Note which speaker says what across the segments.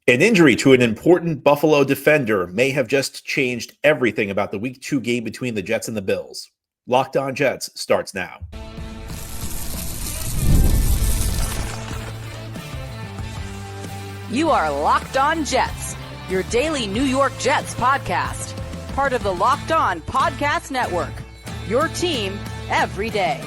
Speaker 1: An injury to an important Buffalo defender may have just changed everything about the Week 2 game between the Jets and the Bills. Locked On Jets starts now.
Speaker 2: You are Locked On Jets, your daily New York Jets podcast. Part of the Locked On Podcast Network, your team every day.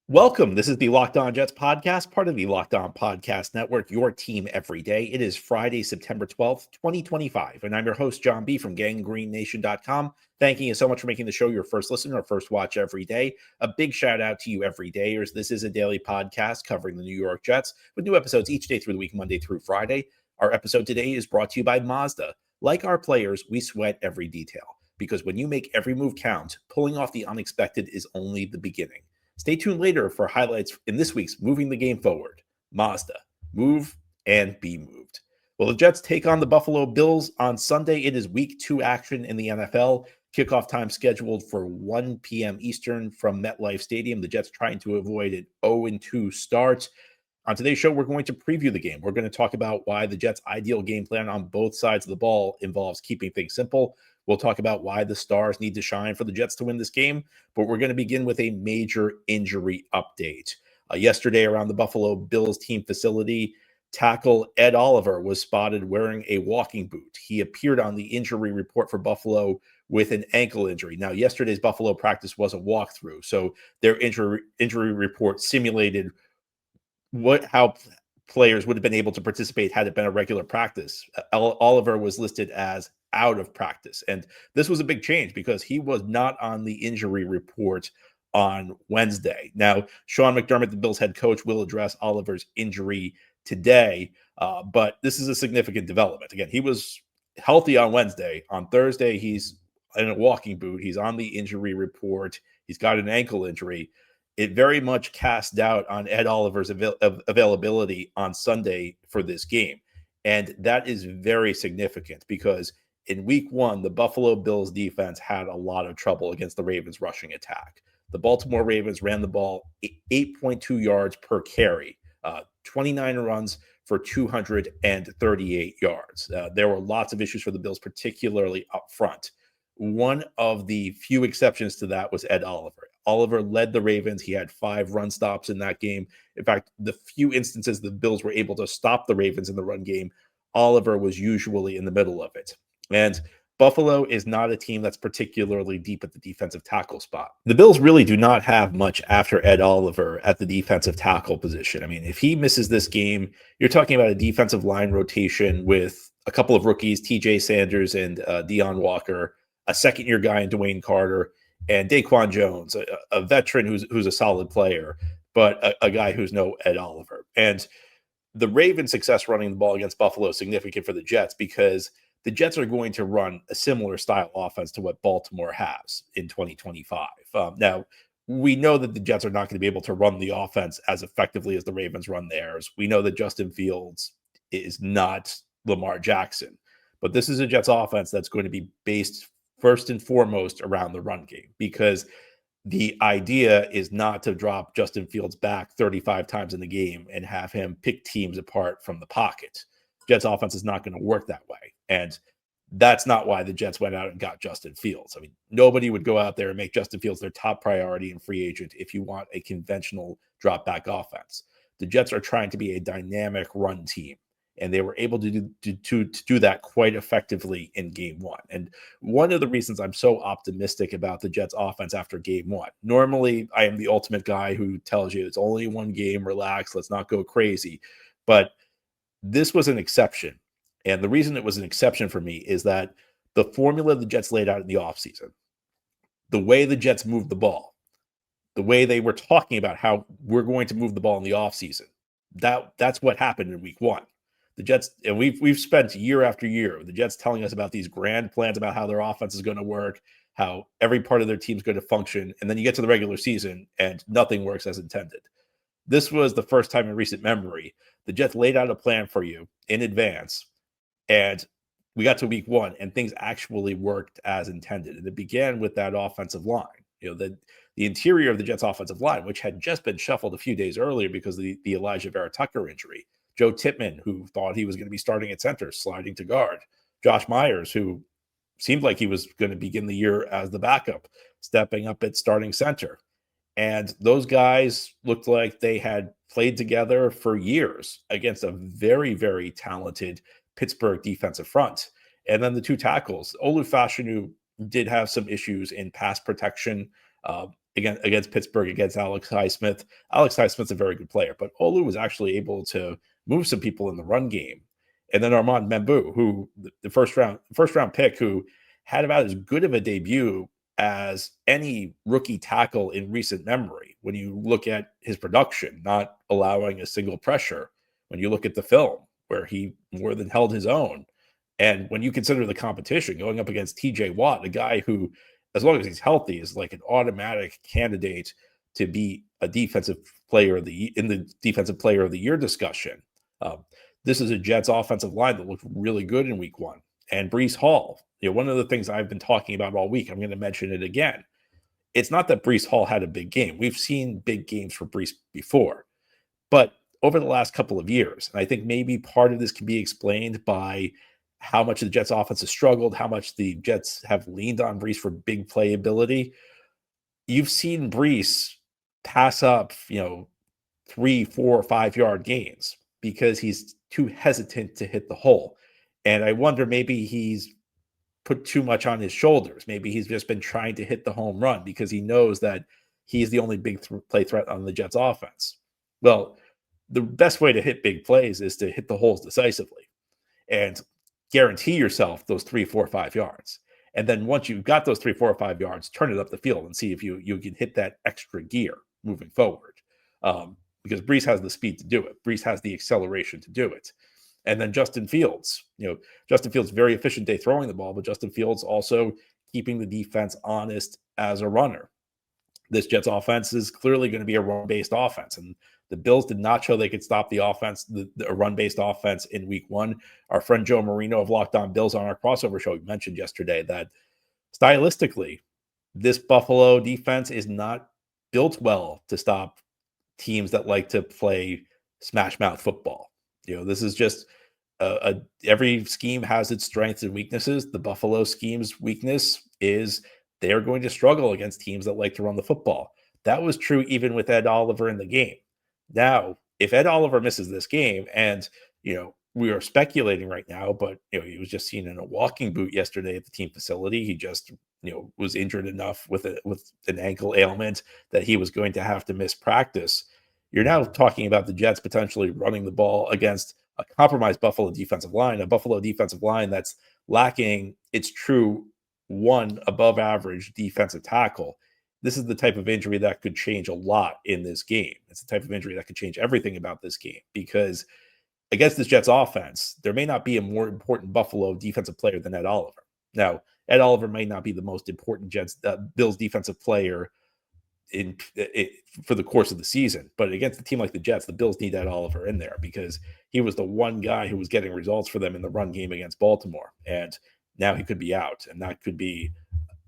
Speaker 1: Welcome. This is the Locked On Jets podcast, part of the Locked On Podcast Network, your team every day. It is Friday, September 12th, 2025, and I'm your host, John B. from GangGreenNation.com. Thanking you so much for making the show your first listen or first watch every day. A big shout out to you everydayers. This is a daily podcast covering the New York Jets with new episodes each day through the week, Monday through Friday. Our episode today is brought to you by Mazda. Like our players, we sweat every detail because when you make every move count, pulling off the unexpected is only the beginning. Stay tuned later for highlights in this week's Moving the Game Forward. Mazda, move and be moved. Well, the Jets take on the Buffalo Bills on Sunday. It is Week 2 action in the NFL. Kickoff time scheduled for 1 p.m. Eastern from MetLife Stadium. The Jets trying to avoid an 0-2 start. On today's show, we're going to preview the game. We're going to talk about why the Jets' ideal game plan on both sides of the ball involves keeping things simple. We'll talk about why the stars need to shine for the Jets to win this game, but we're going to begin with a major injury update. Yesterday around the Buffalo Bills team facility, tackle Ed Oliver was spotted wearing a walking boot. He appeared on the injury report for Buffalo with an ankle injury. Now, yesterday's Buffalo practice was a walkthrough, so their injury report simulated how players would have been able to participate had it been a regular practice. Oliver was listed as out of practice. And this was a big change because he was not on the injury report on Wednesday. Now, Sean McDermott, the Bills head coach, will address Oliver's injury today, but this is a significant development. Again, he was healthy on Wednesday. On Thursday, he's in a walking boot. He's on the injury report. He's got an ankle injury. It very much cast doubt on Ed Oliver's availability on Sunday for this game. And that is very significant because in Week 1, the Buffalo Bills defense had a lot of trouble against the Ravens rushing attack. The Baltimore Ravens ran the ball 8.2 yards per carry, 29 runs for 238 yards. There were lots of issues for the Bills, particularly up front. One of the few exceptions to that was Ed Oliver. Oliver led the Ravens. He had 5 run stops in that game. In fact, the few instances the Bills were able to stop the Ravens in the run game, Oliver was usually in the middle of it. And Buffalo is not a team that's particularly deep at the defensive tackle spot. The Bills really do not have much after Ed Oliver at the defensive tackle position. I mean, if he misses this game, you're talking about a defensive line rotation with a couple of rookies, TJ Sanders and Deion Walker, a second-year guy in Dwayne Carter, and Daquan Jones, a veteran who's a solid player, but a guy who's no Ed Oliver. And the Ravens' success running the ball against Buffalo is significant for the Jets because the Jets are going to run a similar style offense to what Baltimore has in 2025. Now, we know that the Jets are not going to be able to run the offense as effectively as the Ravens run theirs. We know that Justin Fields is not Lamar Jackson, but this is a Jets offense that's going to be based first and foremost around the run game because the idea is not to drop Justin Fields back 35 times in the game and have him pick teams apart from the pocket. Jets offense is not going to work that way. And that's not why the Jets went out and got Justin Fields. I mean, nobody would go out there and make Justin Fields their top priority in free agent if you want a conventional drop back offense. The Jets are trying to be a dynamic run team, and they were able to do that quite effectively in game 1. And one of the reasons I'm so optimistic about the Jets offense after game 1, normally I am the ultimate guy who tells you it's only one game, relax, let's not go crazy. But this was an exception. And the reason it was an exception for me is that the formula the Jets laid out in the offseason, the way the Jets moved the ball, the way they were talking about how we're going to move the ball in the offseason, that's what happened in Week 1. The Jets, and we've spent year after year, the Jets telling us about these grand plans about how their offense is going to work, how every part of their team is going to function, and then you get to the regular season and nothing works as intended. This was the first time in recent memory the Jets laid out a plan for you in advance, and we got to Week 1 and things actually worked as intended. And it began with that offensive line. The interior of the Jets offensive line, which had just been shuffled a few days earlier because of the Elijah Vera Tucker injury. Joe Tippmann, who thought he was going to be starting at center, sliding to guard. Josh Myers, who seemed like he was going to begin the year as the backup, stepping up at starting center. And those guys looked like they had played together for years against a very, very talented Pittsburgh defensive front. And then the two tackles, Olu Fashanu did have some issues in pass protection against Pittsburgh, against Alex Highsmith. Alex Highsmith's a very good player, but Olu was actually able to move some people in the run game. And then Armand Membu, who the first round pick, who had about as good of a debut as any rookie tackle in recent memory. When you look at his production, not allowing a single pressure, when you look at the film where he more than held his own. And when you consider the competition going up against TJ Watt, a guy who, as long as he's healthy, is like an automatic candidate to be a defensive player in the defensive player of the year discussion. This is a Jets offensive line that looked really good in week one. And Breece Hall, one of the things I've been talking about all week, I'm going to mention it again. It's not that Breece Hall had a big game. We've seen big games for Breece before. But over the last couple of years, and I think maybe part of this can be explained by how much the Jets offense has struggled, how much the Jets have leaned on Breece for big playability. You've seen Breece pass up, 3, 4, 5 yard gains because he's too hesitant to hit the hole. And I wonder, maybe he's put too much on his shoulders. Maybe he's just been trying to hit the home run because he knows that he's the only big play threat on the Jets offense. Well, the best way to hit big plays is to hit the holes decisively and guarantee yourself those 3, 4, 5 yards. And then once you've got those 3, 4, 5 yards, turn it up the field and see if you can hit that extra gear moving forward. Because Breece has the speed to do it. Breece has the acceleration to do it. And then Justin Fields, Justin Fields, very efficient day throwing the ball, but Justin Fields also keeping the defense honest as a runner. This Jets offense is clearly going to be a run-based offense, and the Bills did not show they could stop the offense, the run-based offense in week one. Our friend Joe Marino of Locked On Bills on our crossover show mentioned yesterday that stylistically, this Buffalo defense is not built well to stop teams that like to play smash mouth football. This is just every scheme has its strengths and weaknesses. The Buffalo scheme's weakness is they are going to struggle against teams that like to run the football. That was true even with Ed Oliver in the game. Now, if Ed Oliver misses this game, and we are speculating right now, but he was just seen in a walking boot yesterday at the team facility. He just was injured enough with an ankle ailment that he was going to have to miss practice. You're now talking about the Jets potentially running the ball against a compromised Buffalo defensive line, a Buffalo defensive line that's lacking its true one above average defensive tackle. This is the type of injury that could change a lot in this game. It's the type of injury that could change everything about this game, because against this Jets offense, there may not be a more important Buffalo defensive player than Ed Oliver. Now, Ed Oliver may not be the most important Bills defensive player for the course of the season, but against a team like the Jets, the Bills need Ed Oliver in there because he was the one guy who was getting results for them in the run game against Baltimore, and now he could be out, and that could be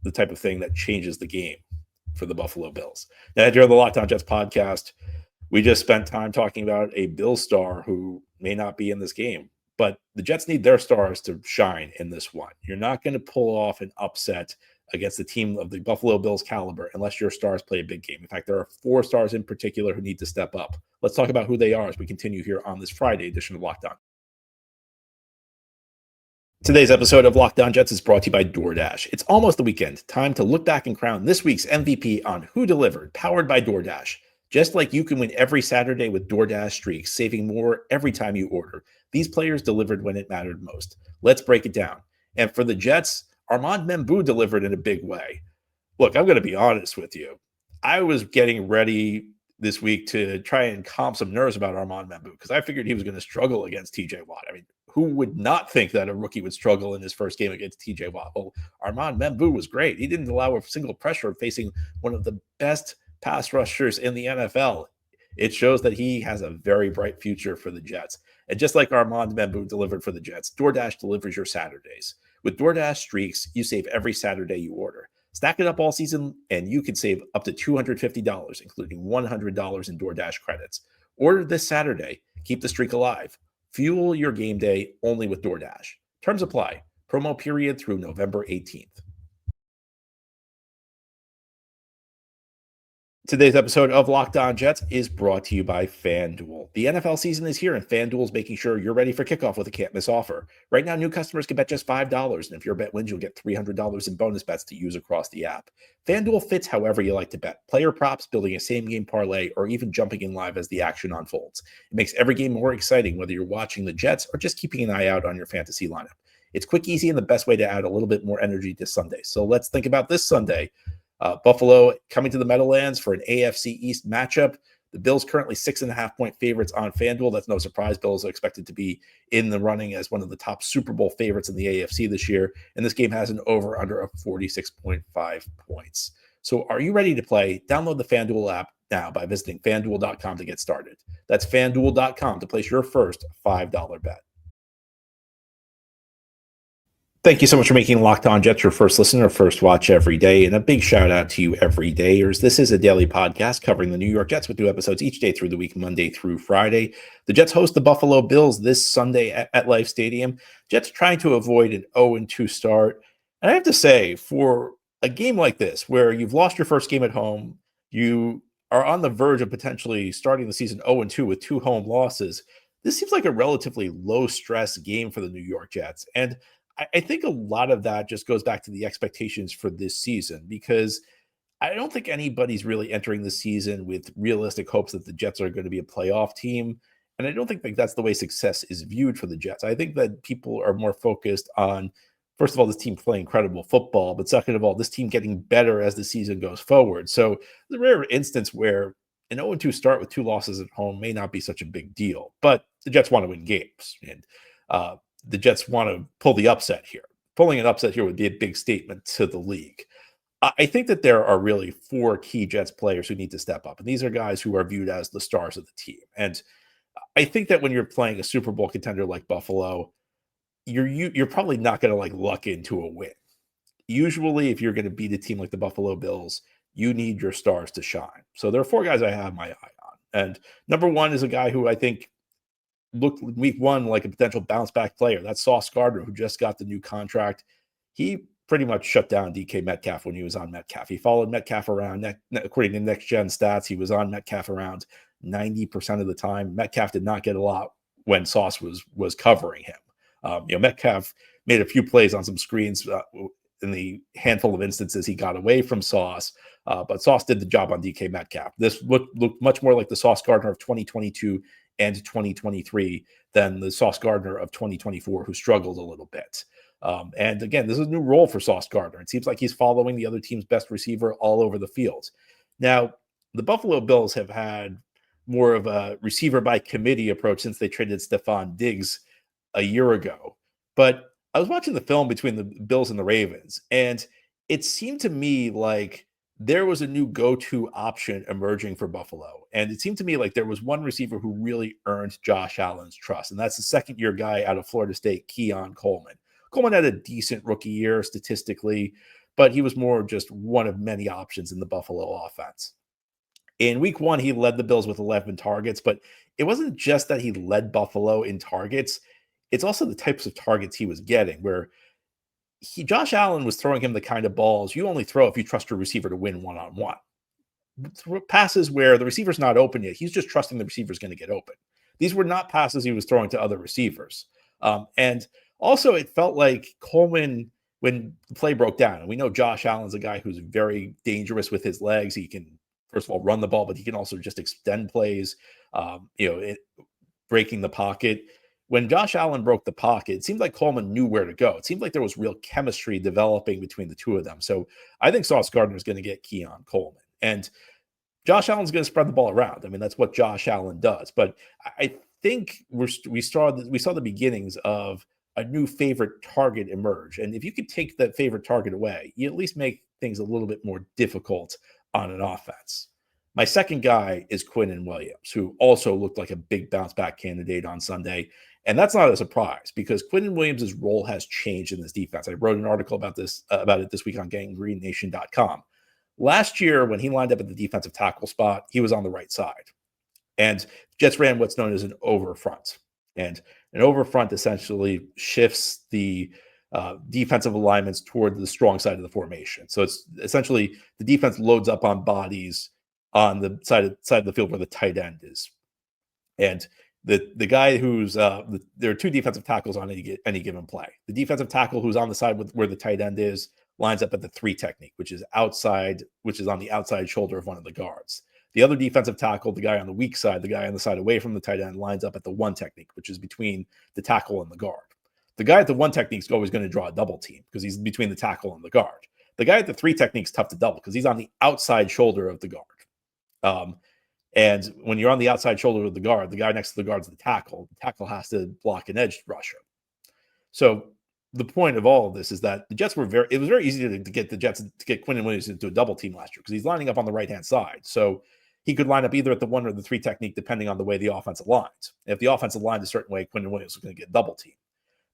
Speaker 1: the type of thing that changes the game for the Buffalo Bills. Now, during the Locked On Jets podcast, we just spent time talking about a Bills star who may not be in this game, but the Jets need their stars to shine in this one. You're not going to pull off an upset against the team of the Buffalo Bills caliber unless your stars play a big game. In fact, there are 4 stars in particular who need to step up. Let's talk about who they are as we continue here on this Friday edition of Locked On. Today's episode of Locked On Jets is brought to you by DoorDash. It's almost the weekend. Time to look back and crown this week's MVP on Who Delivered, powered by DoorDash. Just like you can win every Saturday with DoorDash Streaks, saving more every time you order. These players delivered when it mattered most. Let's break it down. And for the Jets, Armand Membu delivered in a big way. Look, I'm going to be honest with you. I was getting ready this week to try and calm some nerves about Armand Membu because I figured he was going to struggle against TJ Watt. I mean, who would not think that a rookie would struggle in his first game against TJ Watt? Well, Armand Membu was great. He didn't allow a single pressure facing one of the best pass rushers in the NFL. It shows that he has a very bright future for the Jets. And just like Armand Membu delivered for the Jets, DoorDash delivers your Saturdays. With DoorDash Streaks, you save every Saturday you order. Stack it up all season, and you can save up to $250, including $100 in DoorDash credits. Order this Saturday. Keep the streak alive. Fuel your game day only with DoorDash. Terms apply. Promo period through November 18th. Today's episode of Locked On Jets is brought to you by FanDuel. The NFL season is here, and FanDuel is making sure you're ready for kickoff with a can't-miss offer. Right now, new customers can bet just $5, and if your bet wins, you'll get $300 in bonus bets to use across the app. FanDuel fits however you like to bet. Player props, building a same-game parlay, or even jumping in live as the action unfolds. It makes every game more exciting, whether you're watching the Jets or just keeping an eye out on your fantasy lineup. It's quick, easy, and the best way to add a little bit more energy to Sunday. So let's think about this Sunday. Buffalo coming to the Meadowlands for an AFC East matchup. The Bills currently 6.5-point favorites on FanDuel. That's no surprise. Bills are expected to be in the running as one of the top Super Bowl favorites in the AFC this year. And this game has an over-under of 46.5 points. So are you ready to play? Download the FanDuel app now by visiting FanDuel.com to get started. That's FanDuel.com to place your first $5 bet. Thank you so much for making Locked On Jets your first listen or first watch every day. And a big shout out to you everydayers. This is a daily podcast covering the New York Jets with new episodes each day through the week, Monday through Friday. The Jets host the Buffalo Bills this Sunday at Life Stadium. Jets trying to avoid an 0-2 start. And I have to say, for a game like this, where you've lost your first game at home, you are on the verge of potentially starting the season 0-2 with 2 home losses, this seems like a relatively low-stress game for the New York Jets. And I think a lot of that just goes back to the expectations for this season, because I don't think anybody's really entering the season with realistic hopes that the Jets are going to be a playoff team. And I don't think that's the way success is viewed for the Jets. I think that people are more focused on, first of all, this team playing incredible football, but second of all, this team getting better as the season goes forward. So the rare instance where an 0-2 start with 2 losses at home may not be such a big deal, but the Jets want to win games. And the Jets want to pull the upset here. Pulling an upset here would be a big statement to the league. I think that there are really 4 key Jets players who need to step up. And these are guys who are viewed as the stars of the team. And I think that when you're playing a Super Bowl contender like Buffalo, you're probably not going to like luck into a win. Usually, if you're going to beat a team like the Buffalo Bills, you need your stars to shine. So there are 4 guys I have my eye on. And number 1 is a guy who I think looked week 1 like a potential bounce back player. That's Sauce Gardner, who just got the new contract. He pretty much shut down DK Metcalf when he was on Metcalf. He followed Metcalf around. According to Next Gen Stats, he was on Metcalf around 90% of the time. Metcalf did not get a lot when Sauce was covering him. Metcalf made a few plays on some screens in the handful of instances he got away from Sauce, but Sauce did the job on DK Metcalf. This looked much more like the Sauce Gardner of 2022 and 2023 than the Sauce Gardner of 2024, who struggled a little bit. And again, this is a new role for Sauce Gardner. It seems like he's following the other team's best receiver all over the field. Now, the Buffalo Bills have had more of a receiver by committee approach since they traded Stephon Diggs a year ago. But I was watching the film between the Bills and the Ravens, and it seemed to me like there was a new go-to option emerging for Buffalo. And it seemed to me like there was one receiver who really earned Josh Allen's trust, and that's the second-year guy out of Florida State, Keon Coleman. Coleman had a decent rookie year statistically, but he was more just one of many options in the Buffalo offense. In week 1, he led the Bills with 11 targets, but it wasn't just that he led Buffalo in targets. It's also the types of targets he was getting, where Josh Allen was throwing him the kind of balls you only throw if you trust your receiver to win one-on-one. Passes where the receiver's not open yet, he's just trusting the receiver's going to get open. These were not passes he was throwing to other receivers. And also, it felt like Coleman, when the play broke down, and we know Josh Allen's a guy who's very dangerous with his legs. He can, first of all, run the ball, but he can also just extend plays, breaking the pocket. When Josh Allen broke the pocket, it seemed like Coleman knew where to go. It seemed like there was real chemistry developing between the two of them. So I think Sauce Gardner is going to get Keon Coleman. And Josh Allen's going to spread the ball around. I mean, that's what Josh Allen does. But I think we saw the beginnings of a new favorite target emerge. And if you could take that favorite target away, you at least make things a little bit more difficult on an offense. My second guy is Quinnen Williams, who also looked like a big bounce back candidate on Sunday. And that's not a surprise, because Quinnen Williams' role has changed in this defense. I wrote an article about it this week on GangGreenNation.com. Last year, when he lined up at the defensive tackle spot, he was on the right side. And Jets ran what's known as an over front. And an over front essentially shifts the defensive alignments toward the strong side of the formation. So it's essentially the defense loads up on bodies on the side of the field where the tight end is. And the guy who's there are two defensive tackles on any given play. The defensive tackle who's on the side where the tight end is lines up at the 3 technique, which is on the outside shoulder of one of the guards. The other defensive tackle, the guy on the weak side, the guy on the side away from the tight end, lines up at the 1 technique, which is between the tackle and the guard. The guy at the 1 technique is always going to draw a double team because he's between the tackle and the guard. The guy at the 3 technique is tough to double because he's on the outside shoulder of the guard. And when you're on the outside shoulder of the guard, the guy next to the guard is the tackle. The tackle has to block an edge rusher. So the point of all of this is that the Jets it was very easy to get the Jets to get Quinnen Williams into a double team last year because he's lining up on the right-hand side. So he could line up either at the 1 or the 3 technique, depending on the way the offense aligns. If the offense aligned a certain way, Quinnen Williams is going to get double team.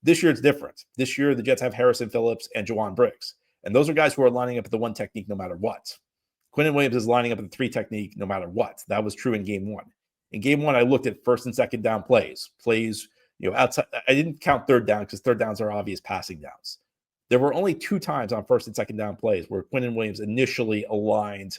Speaker 1: This year, it's different. This year, the Jets have Harrison Phillips and Jawan Briggs. And those are guys who are lining up at the 1 technique no matter what. Quinnen Williams is lining up at the 3 technique no matter what. That was true in game 1. In game 1, I looked at first and second down plays, outside. I didn't count third down because third downs are obvious passing downs. There were only 2 times on first and second down plays where Quinnen Williams initially aligned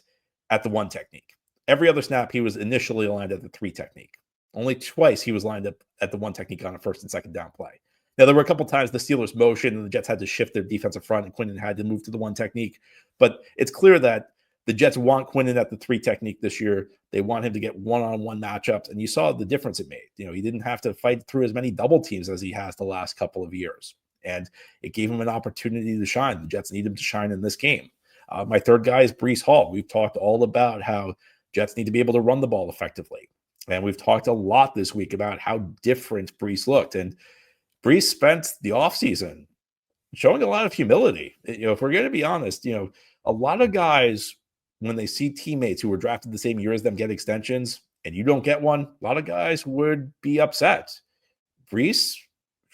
Speaker 1: at the 1 technique. Every other snap, he was initially aligned at the 3 technique. Only twice he was lined up at the 1 technique on a first and second down play. Now, there were a couple times the Steelers motioned and the Jets had to shift their defensive front and Quinnen had to move to the 1 technique. But it's clear that the Jets want Quinnen at the 3 technique this year. They want him to get one-on-one matchups. And you saw the difference it made. He didn't have to fight through as many double teams as he has the last couple of years. And it gave him an opportunity to shine. The Jets need him to shine in this game. My third guy is Breece Hall. We've talked all about how Jets need to be able to run the ball effectively. And we've talked a lot this week about how different Breece looked. And Breece spent the offseason showing a lot of humility. If we're going to be honest, a lot of guys, when they see teammates who were drafted the same year as them get extensions and you don't get one, a lot of guys would be upset. Breece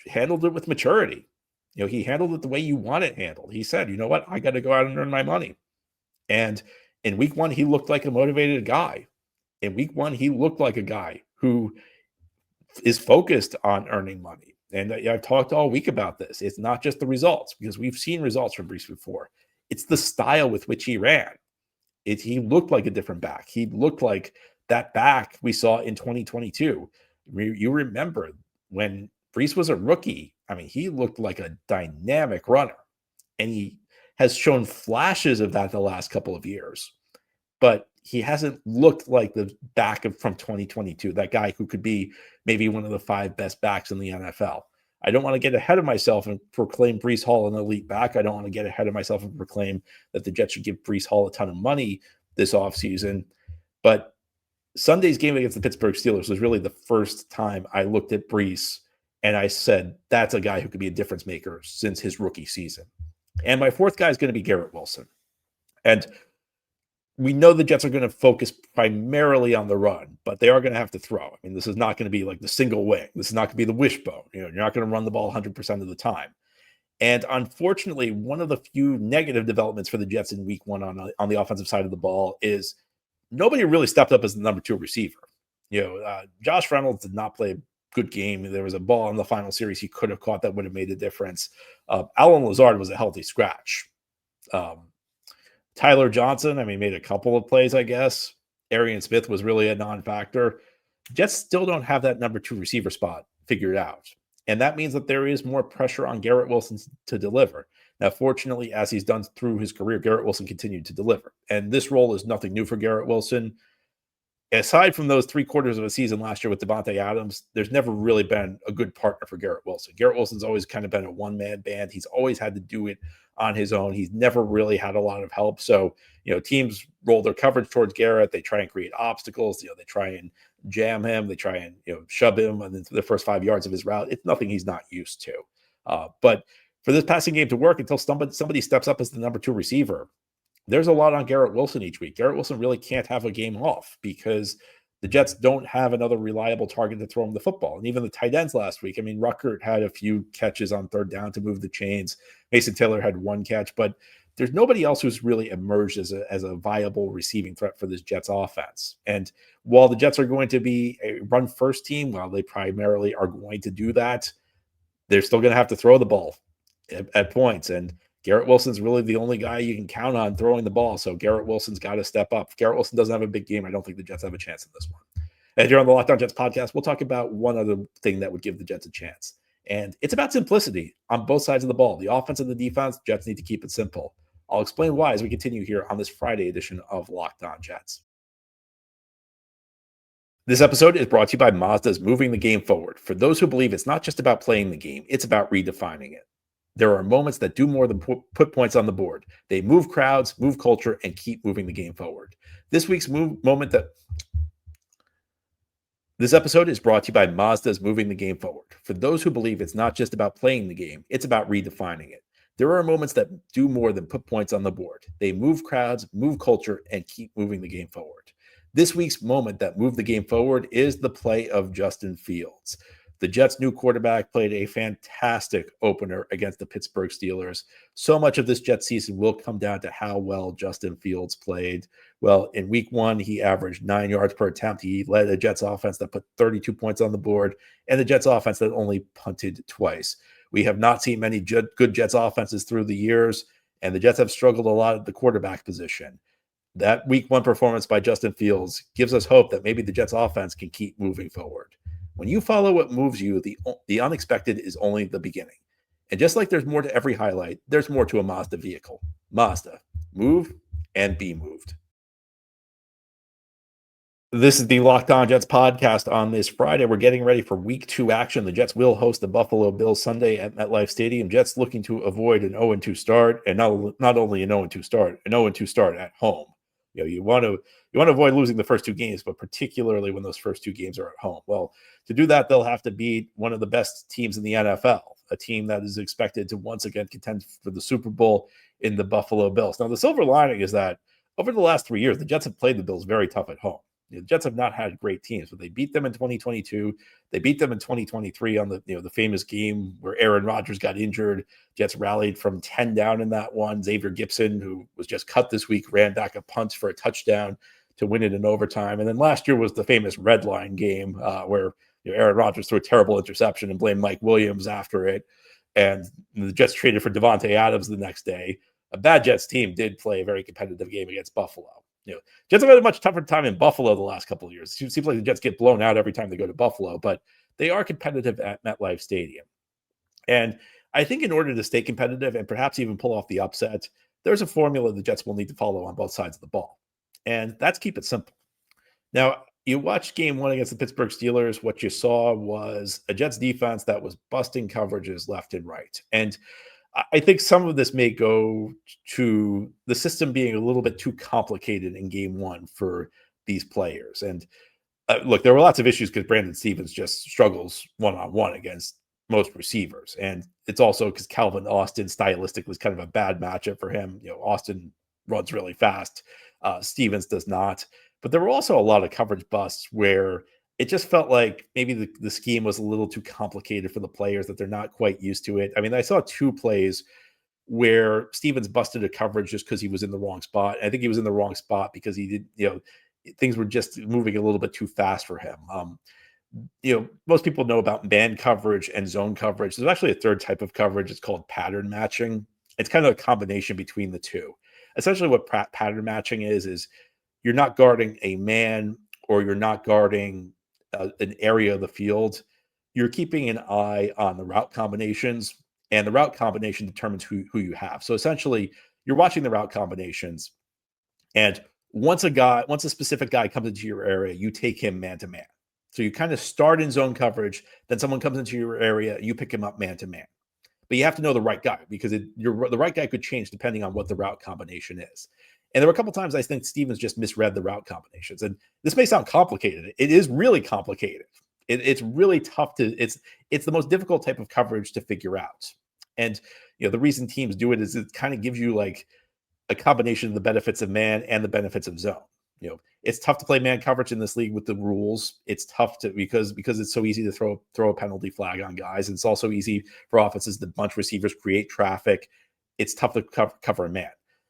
Speaker 1: handled it with maturity. He handled it the way you want it handled. He said, you know what? I got to go out and earn my money. And in week 1, he looked like a motivated guy. In week 1, he looked like a guy who is focused on earning money. And I've talked all week about this. It's not just the results, because we've seen results from Breece before. It's the style with which he ran. He looked like a different back. He looked like that back we saw in 2022. You remember when Breece was a rookie, he looked like a dynamic runner. And he has shown flashes of that the last couple of years. But he hasn't looked like the back from 2022, that guy who could be maybe one of the 5 best backs in the NFL. I don't want to get ahead of myself and proclaim Breece Hall an elite back. I don't want to get ahead of myself and proclaim that the Jets should give Breece Hall a ton of money this offseason. But Sunday's game against the Pittsburgh Steelers was really the first time I looked at Breece and I said, that's a guy who could be a difference maker since his rookie season. And my fourth guy is going to be Garrett Wilson. And we know the Jets are going to focus primarily on the run, but they are going to have to throw. This is not going to be like the single wing. This is not going to be the wishbone. You're not going to run the ball 100% of the time. And unfortunately, one of the few negative developments for the Jets in week 1 on the offensive side of the ball is nobody really stepped up as the number 2 receiver. Josh Reynolds did not play a good game. There was a ball in the final series he could have caught that would have made a difference. Allen Lazard was a healthy scratch. Tyler Johnson, made a couple of plays, I guess. Arian Smith was really a non-factor. Jets still don't have that number 2 receiver spot figured out. And that means that there is more pressure on Garrett Wilson to deliver. Now, fortunately, as he's done through his career, Garrett Wilson continued to deliver. And this role is nothing new for Garrett Wilson. Aside from those 3 quarters of a season last year with Devontae Adams, there's never really been a good partner for Garrett Wilson. Garrett Wilson's always kind of been a one-man band. He's always had to do it on his own. He's never really had a lot of help. So, teams roll their coverage towards Garrett. They try and create obstacles. They try and jam him. They try and, shove him in the first 5 yards of his route. It's nothing he's not used to. But for this passing game to work until somebody steps up as the number 2 receiver, there's a lot on Garrett Wilson each week. Garrett Wilson really can't have a game off because the Jets don't have another reliable target to throw him the football. And even the tight ends last week, Ruckert had a few catches on third down to move the chains. Mason Taylor had 1 catch, but there's nobody else who's really emerged as a viable receiving threat for this Jets offense. And while the Jets are going to be a run first team, while they primarily are going to do that, they're still going to have to throw the ball at points. And Garrett Wilson's really the only guy you can count on throwing the ball. So Garrett Wilson's got to step up. If Garrett Wilson doesn't have a big game, I don't think the Jets have a chance in this one. And here on the Locked On Jets podcast, we'll talk about one other thing that would give the Jets a chance. And it's about simplicity on both sides of the ball. The offense and the defense, Jets need to keep it simple. I'll explain why as we continue here on this Friday edition of Locked On Jets. This episode is brought to you by Mazda's Moving the Game Forward. For those who believe it's not just about playing the game, it's about redefining it. There are moments that do more than put points on the board. They move crowds, move culture, and keep moving the game forward. This episode is brought to you by Mazda's Moving the Game Forward. For those who believe it's not just about playing the game, it's about redefining it. There are moments that do more than put points on the board. They move crowds, move culture, and keep moving the game forward. This week's moment that moved the game forward is the play of Justin Fields. The Jets' new quarterback played a fantastic opener against the Pittsburgh Steelers. So much of this Jets season will come down to how well Justin Fields played. Well, in week 1, he averaged 9 yards per attempt. He led a Jets offense that put 32 points on the board, and the Jets offense that only punted twice. We have not seen many good Jets offenses through the years, and the Jets have struggled a lot at the quarterback position. That week 1 performance by Justin Fields gives us hope that maybe the Jets offense can keep moving forward. When you follow what moves you, the unexpected is only the beginning. And just like there's more to every highlight, there's more to a Mazda vehicle. Mazda, move and be moved. This is the Locked On Jets podcast on this Friday. We're getting ready for week 2 action. The Jets will host the Buffalo Bills Sunday at MetLife Stadium. Jets looking to avoid an 0-2 start, and not only an 0-2 start, an 0-2 start at home. You want to avoid losing the first 2 games, but particularly when those first 2 games are at home. Well, to do that, they'll have to beat one of the best teams in the NFL, a team that is expected to once again contend for the Super Bowl in the Buffalo Bills. Now, the silver lining is that over the last 3 years, the Jets have played the Bills very tough at home. The Jets have not had great teams, but they beat them in 2022. They beat them in 2023 on the famous game where Aaron Rodgers got injured. Jets rallied from 10 down in that one. Xavier Gipson, who was just cut this week, ran back a punt for a touchdown to win it in overtime. And then last year was the famous red line game where Aaron Rodgers threw a terrible interception and blamed Mike Williams after it. And the Jets traded for Devontae Adams the next day. A bad Jets team did play a very competitive game against Buffalo. Jets have had a much tougher time in Buffalo the last couple of years. It seems like the Jets get blown out every time they go to Buffalo, but they are competitive at MetLife Stadium. And I think in order to stay competitive and perhaps even pull off the upset, there's a formula the Jets will need to follow on both sides of the ball. And that's keep it simple. Now, you watched game 1 against the Pittsburgh Steelers. What you saw was a Jets defense that was busting coverages left and right. And I think some of this may go to the system being a little bit too complicated in game 1 for these players. And look, there were lots of issues because Brandon Stevens just struggles one-on-one against most receivers. And it's also because Calvin Austin stylistically is kind of a bad matchup for him. Austin runs really fast. Stevens does not. But there were also a lot of coverage busts where it just felt like maybe the scheme was a little too complicated for the players, that they're not quite used to it. I mean, I saw 2 plays where Stevens busted a coverage just because he was in the wrong spot. I think he was in the wrong spot because he did, things were just moving a little bit too fast for him. Most people know about man coverage and zone coverage. There's actually a third type of coverage. It's called pattern matching. It's kind of a combination between the two. Essentially what pattern matching is you're not guarding a man or you're not guarding an area of the field. You're keeping an eye on the route combinations, and the route combination determines who you have. So essentially, you're watching the route combinations, and once a specific guy comes into your area, you take him man to man. So you kind of start in zone coverage, then someone comes into your area, you pick him up man to man. But you have to know the right guy, because the right guy could change depending on what the route combination is. And there were a couple times I think Stevens just misread the route combinations. And this may sound complicated. It is really complicated. It's really tough it's the most difficult type of coverage to figure out. And the reason teams do it is it kind of gives you like a combination of the benefits of man and the benefits of zone. It's tough to play man coverage in this league with the rules. It's tough because it's so easy to throw a penalty flag on guys. And it's also easy for offenses to bunch receivers, create traffic. It's tough to cover a man.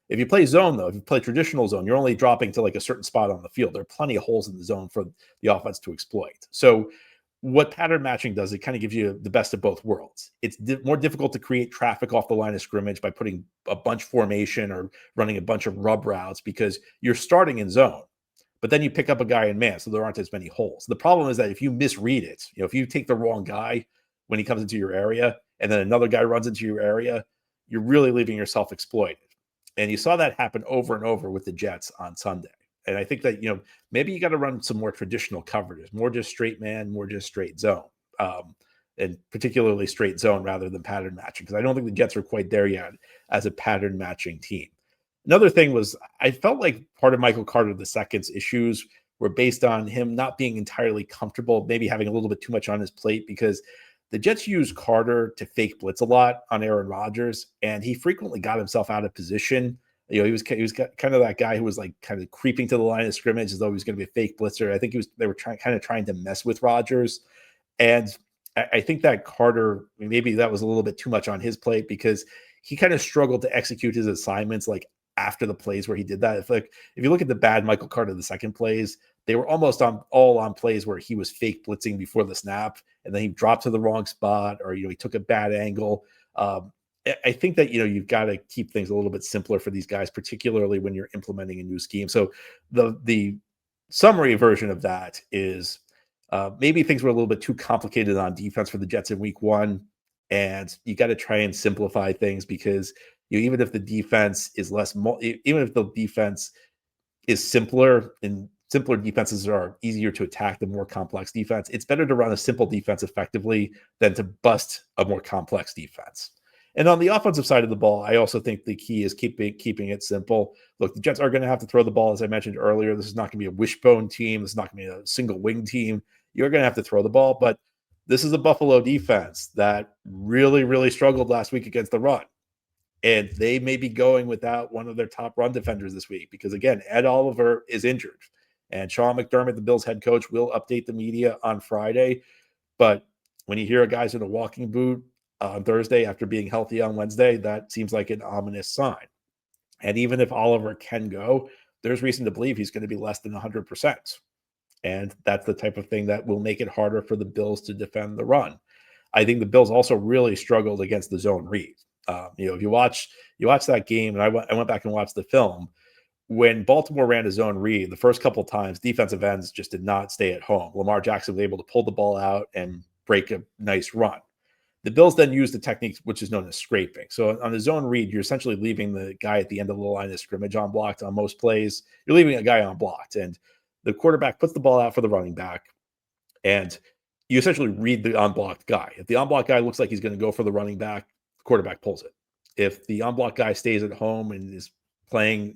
Speaker 1: If you play zone, though, if you play traditional zone, you're only dropping to like a certain spot on the field. There are plenty of holes in the zone for the offense to exploit. So what pattern matching does, it kind of gives you the best of both worlds. It's more difficult to create traffic off the line of scrimmage by putting a bunch formation or running a bunch of rub routes because you're starting in zone, but then you pick up a guy in man, so there aren't as many holes. The problem is that if you misread it, if you take the wrong guy when he comes into your area and then another guy runs into your area, you're really leaving yourself exploited. And you saw that happen over and over with the Jets on Sunday. And I think that, maybe you got to run some more traditional coverages, more just straight man, more just straight zone, and particularly straight zone rather than pattern matching, because I don't think the Jets are quite there yet as a pattern matching team. Another thing was I felt like part of Michael Carter II's issues were based on him not being entirely comfortable, maybe having a little bit too much on his plate, because the Jets used Carter to fake blitz a lot on Aaron Rodgers, and he frequently got himself out of position. He was kind of that guy who was like kind of creeping to the line of scrimmage as though he was going to be a fake blitzer. I think they were trying to mess with Rodgers, and I think that Carter, maybe that was a little bit too much on his plate because he kind of struggled to execute his assignments like after the plays where he did that. If you look at the bad Michael Carter II plays, they were almost all on plays where he was fake blitzing before the snap, and then he dropped to the wrong spot, or he took a bad angle. I think that you've got to keep things a little bit simpler for these guys, particularly when you're implementing a new scheme. So the summary version of that is maybe things were a little bit too complicated on defense for the Jets in week 1, and you got to try and simplify things because even if the defense is even if the defense is simpler, and simpler defenses are easier to attack than more complex defense, it's better to run a simple defense effectively than to bust a more complex defense. And on the offensive side of the ball, I also think the key is keeping it simple. Look, the Jets are going to have to throw the ball, as I mentioned earlier. This is not going to be a wishbone team. This is not going to be a single wing team. You're going to have to throw the ball, but this is a Buffalo defense that really, really struggled last week against the run. And they may be going without one of their top run defenders this week because, again, Ed Oliver is injured. And Sean McDermott, the Bills head coach, will update the media on Friday. But when you hear a guy's in a walking boot on Thursday after being healthy on Wednesday, that seems like an ominous sign. And even if Oliver can go, there's reason to believe he's going to be less than 100%. And that's the type of thing that will make it harder for the Bills to defend the run. I think the Bills also really struggled against the zone read. If you watch that game, and I went back and watched the film, when Baltimore ran a zone read, the first couple of times, defensive ends just did not stay at home. Lamar Jackson was able to pull the ball out and break a nice run. The Bills then used the technique which is known as scraping. So on the zone read, you're essentially leaving the guy at the end of the line of scrimmage unblocked on most plays. You're leaving a guy unblocked, and the quarterback puts the ball out for the running back, and you essentially read the unblocked guy. If the unblocked guy looks like he's going to go for the running back, the quarterback pulls it. If the unblocked guy stays at home and is playing,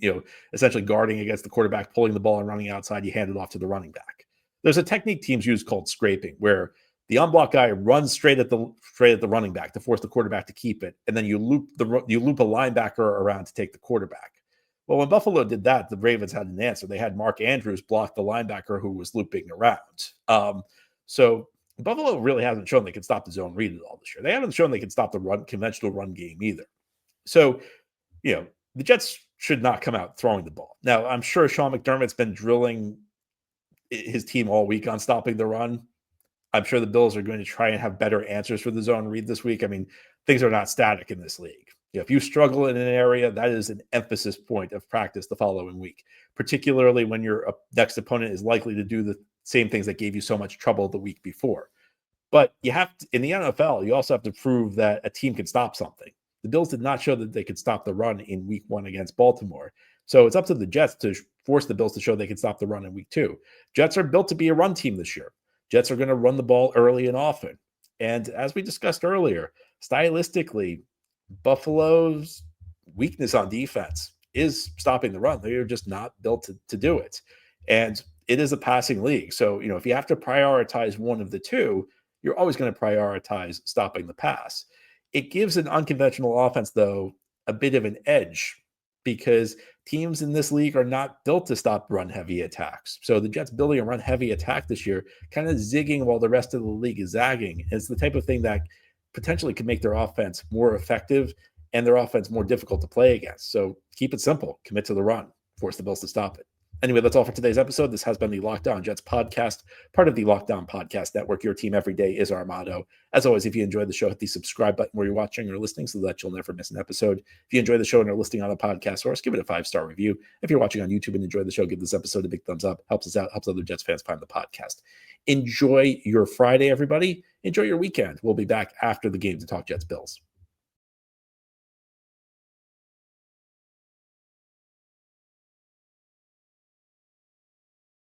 Speaker 1: essentially guarding against the quarterback, pulling the ball and running outside, you hand it off to the running back. There's a technique teams use called scraping, where the unblocked guy runs straight at the running back to force the quarterback to keep it, and then you loop a linebacker around to take the quarterback. Well, when Buffalo did that, the Ravens had an answer. They had Mark Andrews block the linebacker who was looping around. So Buffalo really hasn't shown they can stop the zone read at all this year. They haven't shown they can stop the conventional run game either. So, the Jets should not come out throwing the ball. Now, I'm sure Sean McDermott's been drilling his team all week on stopping the run. I'm sure the Bills are going to try and have better answers for the zone read this week. I mean, things are not static in this league. If you struggle in an area, that is an emphasis point of practice the following week, particularly when your next opponent is likely to do the same things that gave you so much trouble the week before. But you have to, in the NFL, you also have to prove that a team can stop something. The Bills did not show that they could stop the run in week 1 against Baltimore. So it's up to the Jets to force the Bills to show they can stop the run in week 2. Jets are built to be a run team this year. Jets are going to run the ball early and often. And as we discussed earlier, stylistically, Buffalo's weakness on defense is stopping the run. They are just not built to do it. And it is a passing league. So, if you have to prioritize one of the two, you're always going to prioritize stopping the pass. It gives an unconventional offense, though, a bit of an edge because teams in this league are not built to stop run-heavy attacks. So the Jets building a run-heavy attack this year, kind of zigging while the rest of the league is zagging, is the type of thing that potentially could make their offense more effective and their offense more difficult to play against. So keep it simple, commit to the run, force the Bills to stop it. Anyway, that's all for today's episode. This has been the Locked On Jets podcast, part of the Locked On Podcast Network. Your team every day is our motto. As always, if you enjoyed the show, hit the subscribe button where you're watching or listening so that you'll never miss an episode. If you enjoy the show and are listening on a podcast source, give it a 5-star review. If you're watching on YouTube and enjoy the show, give this episode a big thumbs up. Helps us out, helps other Jets fans find the podcast. Enjoy your Friday, everybody. Enjoy your weekend. We'll be back after the game to talk Jets Bills.